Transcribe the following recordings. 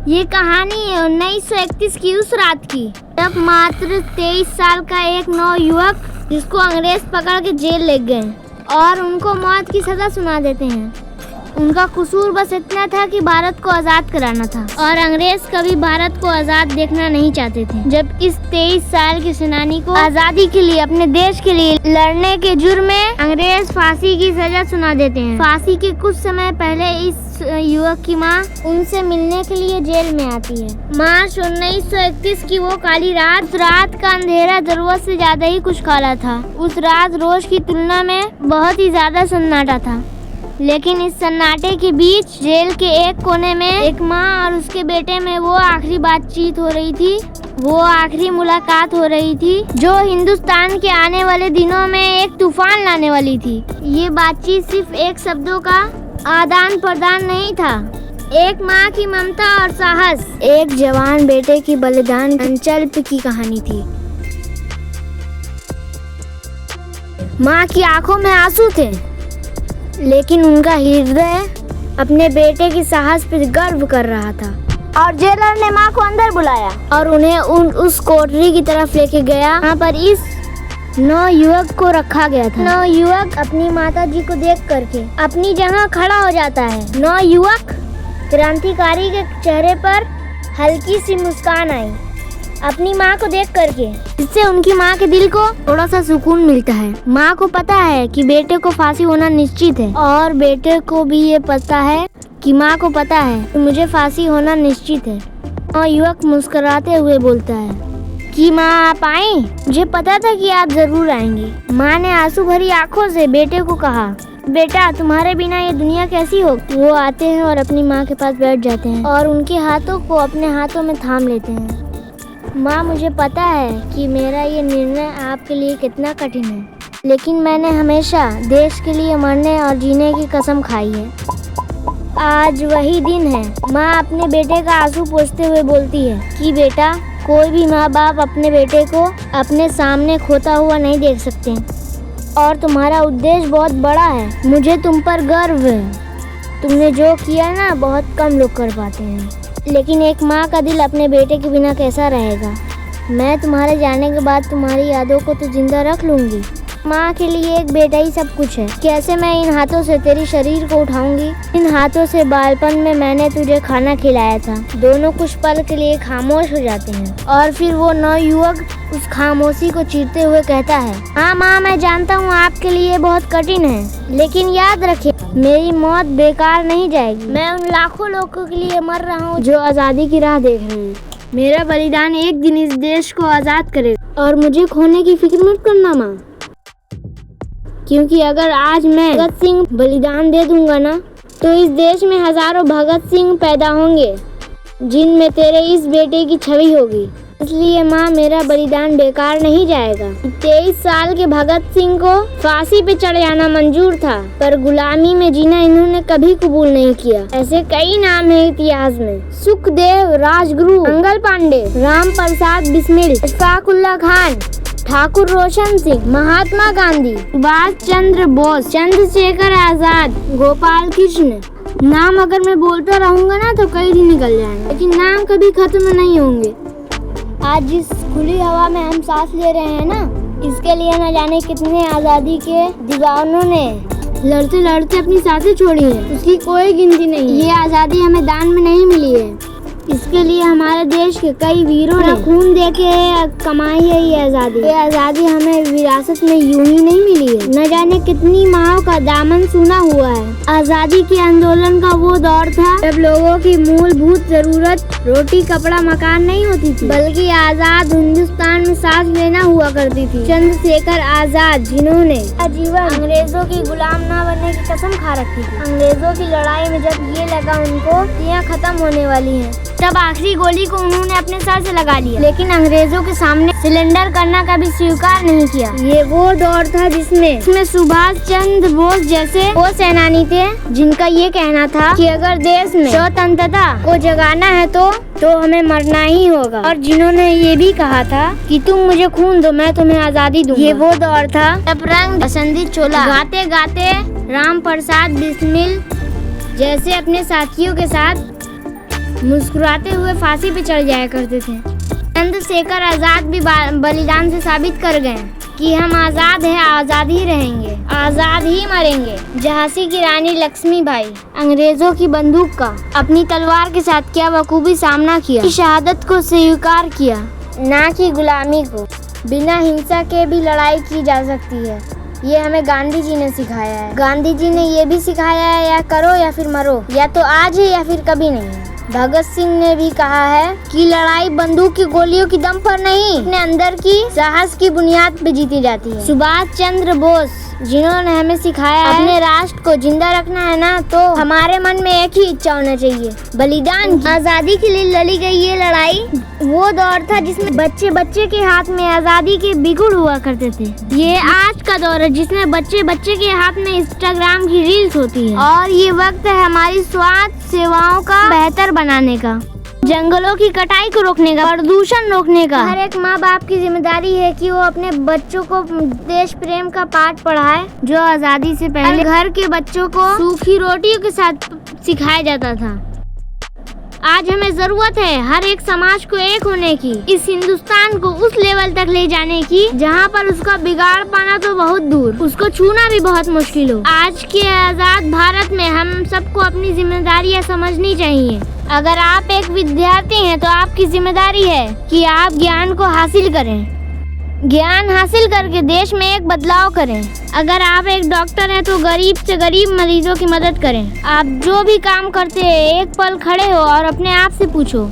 ये कहानी है 1931 की उस रात की, जब मात्र 23 साल का एक नौयुवक जिसको अंग्रेज पकड़ के जेल ले गए और उनको मौत की सजा सुना देते हैं। उनका कसूर बस इतना था कि भारत को आज़ाद कराना था और अंग्रेज कभी भारत को आज़ाद देखना नहीं चाहते थे। जब इस 23 साल के सेनानी को आज़ादी के लिए, अपने देश के लिए लड़ने के जुर्म में अंग्रेज फांसी की सजा सुना देते हैं। फांसी के कुछ समय पहले इस युवक की माँ उनसे मिलने के लिए जेल में आती है। मार्च 1931 की वो काली रात का अंधेरा जरूरत से ज्यादा ही कुछ काला था। उस रात रोज की तुलना में बहुत ही ज्यादा सन्नाटा था, लेकिन इस सन्नाटे के बीच जेल के एक कोने में एक माँ और उसके बेटे में वो आखिरी बातचीत हो रही थी, वो आखिरी मुलाकात हो रही थी जो हिंदुस्तान के आने वाले दिनों में एक तूफान लाने वाली थी। ये बातचीत सिर्फ एक शब्दों का आदान प्रदान नहीं था, एक माँ की ममता और साहस, एक जवान बेटे की बलिदान संकल्प की कहानी थी। माँ की आंखों में आंसू थे, लेकिन उनका हृदय अपने बेटे की साहस पर गर्व कर रहा था। और जेलर ने माँ को अंदर बुलाया और उन्हें उस कोठरी की तरफ लेके गया, वहाँ पर इस नौयुवक को रखा गया था। नौयुवक अपनी माताजी को देख करके अपनी जगह खड़ा हो जाता है। नौयुवक क्रांतिकारी के चेहरे पर हल्की सी मुस्कान आई अपनी माँ को देख करके, जिससे उनकी माँ के दिल को थोड़ा सा सुकून मिलता है। माँ को पता है कि बेटे को फांसी होना निश्चित है और बेटे को भी ये पता है कि माँ को पता है कि मुझे फांसी होना निश्चित है। और युवक मुस्कुराते हुए बोलता है कि माँ आप आए, मुझे पता था कि आप जरूर आएंगे। माँ ने आंसू भरी आंखों से बेटे को कहा, बेटा तुम्हारे बिना ये दुनिया कैसी हो। वो आते हैं और अपनी माँ के पास बैठ जाते हैं और उनके हाथों को अपने हाथों में थाम लेते हैं। माँ मुझे पता है कि मेरा ये निर्णय आपके लिए कितना कठिन है, लेकिन मैंने हमेशा देश के लिए मरने और जीने की कसम खाई है। आज वही दिन है। माँ अपने बेटे का आंसू पोंछते हुए बोलती है कि बेटा कोई भी माँ बाप अपने बेटे को अपने सामने खोता हुआ नहीं देख सकते और तुम्हारा उद्देश्य बहुत बड़ा है। मुझे तुम पर गर्व है। तुमने जो किया ना बहुत कम लोग कर पाते हैं, लेकिन एक माँ का दिल अपने बेटे के बिना कैसा रहेगा। मैं तुम्हारे जाने के बाद तुम्हारी यादों को तो जिंदा रख लूँगी। माँ के लिए एक बेटा ही सब कुछ है। कैसे मैं इन हाथों से तेरे शरीर को उठाऊंगी, इन हाथों से बालपन में मैंने तुझे खाना खिलाया था। दोनों कुछ पल के लिए खामोश हो जाते हैं और फिर वो नौयुवक उस खामोशी को चीरते हुए कहता है, हाँ माँ मैं जानता हूँ आपके लिए बहुत कठिन है, लेकिन याद रखिए मेरी मौत बेकार नहीं जाएगी। मैं उन लाखों लोगों के लिए मर रहा हूँ जो आज़ादी की राह देख रहे हैं। मेरा बलिदान एक दिन इस देश को आज़ाद करेगा और मुझे खोने की फिक्र मत करना माँ, क्योंकि अगर आज मैं भगत सिंह बलिदान दे दूंगा ना तो इस देश में हजारों भगत सिंह पैदा होंगे जिनमें तेरे इस बेटे की छवि होगी। इसलिए माँ मेरा बलिदान बेकार नहीं जाएगा। 23 साल के भगत सिंह को फांसी पे चढ़ जाना मंजूर था, पर गुलामी में जीना इन्होंने कभी कबूल नहीं किया। ऐसे कई नाम है इतिहास में, सुखदेव, राजगुरु, मंगल पांडे, राम प्रसाद बिस्मिल, इशफाकुल्ला खान, ठाकुर रोशन सिंह, महात्मा गांधी, सुभाष चंद्र बोस, चंद्रशेखर आजाद, गोपाल कृष्ण। नाम अगर मैं बोलता रहूंगा ना तो कई दिन निकल जाएंगे, लेकिन नाम कभी खत्म नहीं होंगे। आज जिस खुली हवा में हम सांस ले रहे हैं ना, इसके लिए न जाने कितने आजादी के दीवानों ने लड़ते लड़ते अपनी सांसें छोड़ी है, उसकी कोई गिनती नहीं। ये आजादी हमें दान में नहीं मिली है, इसके लिए हमारे देश के कई वीरों ने खून देके कमाई है ये आज़ादी। ये आज़ादी हमें विरासत में यूं ही नहीं मिली है, न जाने कितनी माओं का दामन सूना हुआ है। आज़ादी के आंदोलन का वो दौर था जब लोगों की मूलभूत जरूरत रोटी, कपड़ा, मकान नहीं होती थी, बल्कि आज़ाद हिंदुस्तान में सांस लेना हुआ करती थी। चंद्रशेखर आजाद, जिन्होंने आजीवन अंग्रेजों की गुलाम न बनने की कसम खा रखी थी। अंग्रेजों की लड़ाई में जब ये लगा उनको यहाँ खत्म होने वाली है, तब आखिरी गोली को उन्होंने अपने सर से लगा लिया, लेकिन अंग्रेजों के सामने सिलेंडर करना कभी स्वीकार नहीं किया। ये वो दौर था जिसमें सुभाष चंद्र बोस जैसे वो सेनानी थे जिनका ये कहना था कि अगर देश में स्वतंत्रता को जगाना है तो हमें मरना ही होगा, और जिन्होंने ये भी कहा था कि तुम मुझे खून दो मैं तुम्हें आजादी दूंगा। ये वो दौर था जब रंग बसंती चोला गाते गाते राम प्रसाद बिस्मिल जैसे अपने साथियों के साथ मुस्कुराते हुए फांसी पे चढ़ जाया करते थे। चंद्रशेखर आजाद भी बलिदान से साबित कर गए कि हम आजाद हैं, आजाद ही रहेंगे, आजाद ही मरेंगे। झांसी की रानी लक्ष्मीबाई अंग्रेजों की बंदूक का अपनी तलवार के साथ क्या बखूबी सामना किया, की शहादत को स्वीकार किया, ना कि गुलामी को। बिना हिंसा के भी लड़ाई की जा सकती है, ये हमें गांधी जी ने सिखाया है। गांधी जी ने ये भी सिखाया है, या करो या फिर मरो, या तो आज है या फिर कभी नहीं। भगत सिंह ने भी कहा है कि लड़ाई बंदूक की गोलियों की दम पर नहीं, अपने अंदर की साहस की बुनियाद पे जीती जाती है। सुभाष चंद्र बोस जिन्होंने हमें सिखाया है अपने राष्ट्र को जिंदा रखना है ना, तो हमारे मन में एक ही इच्छा होना चाहिए, बलिदान। आजादी के लिए लड़ी गई ये लड़ाई वो दौर था जिसमें बच्चे बच्चे के हाथ में आजादी के बिगुड़ हुआ करते थे। ये आज का दौर है जिसमें बच्चे बच्चे के हाथ में इंस्टाग्राम की रील्स होती है। और ये वक्त है हमारी स्वास्थ्य सेवाओं का बेहतर बनाने का, जंगलों की कटाई को रोकने का, प्रदूषण रोकने का। हर एक माँ बाप की जिम्मेदारी है कि वो अपने बच्चों को देश प्रेम का पाठ पढ़ाए, जो आजादी से पहले घर के बच्चों को सूखी रोटियों के साथ सिखाया जाता था। आज हमें जरूरत है हर एक समाज को एक होने की, इस हिंदुस्तान को उस लेवल तक ले जाने की जहाँ पर उसका बिगाड़ पाना तो बहुत दूर, उसको छूना भी बहुत मुश्किल हो। आज के आजाद भारत में हम सबको अपनी जिम्मेदारियाँ समझनी चाहिए। अगर आप एक विद्यार्थी हैं तो आपकी जिम्मेदारी है कि आप ज्ञान को हासिल करें, ज्ञान हासिल करके देश में एक बदलाव करें। अगर आप एक डॉक्टर हैं तो गरीब से गरीब मरीजों की मदद करें। आप जो भी काम करते हैं एक पल खड़े हो और अपने आप से पूछो,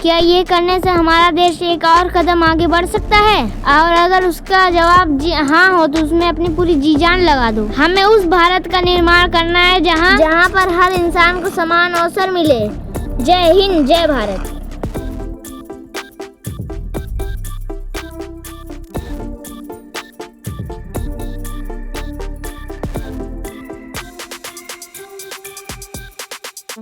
क्या ये करने से हमारा देश एक और कदम आगे बढ़ सकता है? और अगर उसका जवाब हाँ हो तो उसमें अपनी पूरी जी जान लगा दो। हमें उस भारत का निर्माण करना है जहाँ पर हर इंसान को समान अवसर मिले। जय हिंद, जय भारत।